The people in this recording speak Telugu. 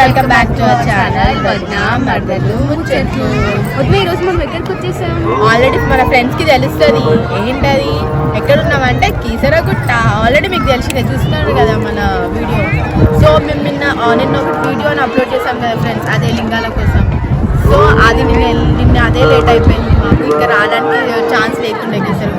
Welcome back to our channel వదినా మరదలు ముచ్చట్లు. ఈ రోజు మనం ఎక్కడికి వచ్చేసాం? ఆల్రెడీ మన ఫ్రెండ్స్ కి తెలుస్తుంది ఏంటది, ఎక్కడున్నామంటే కీసరగుట్ట. ఆల్రెడీ మీకు తెలిసిందే, చూస్తున్నారు కదా మన వీడియో. సో మేము నిన్న ఒక వీడియోని అప్లోడ్ చేసాం కదా ఫ్రెండ్స్, అదే లింగాల కోసం. సో అది నిన్న అదే లేట్ అయిపోయింది మాకు, ఇంకా రావడానికి ఛాన్స్ లేకుండా కీసరగుట్ట.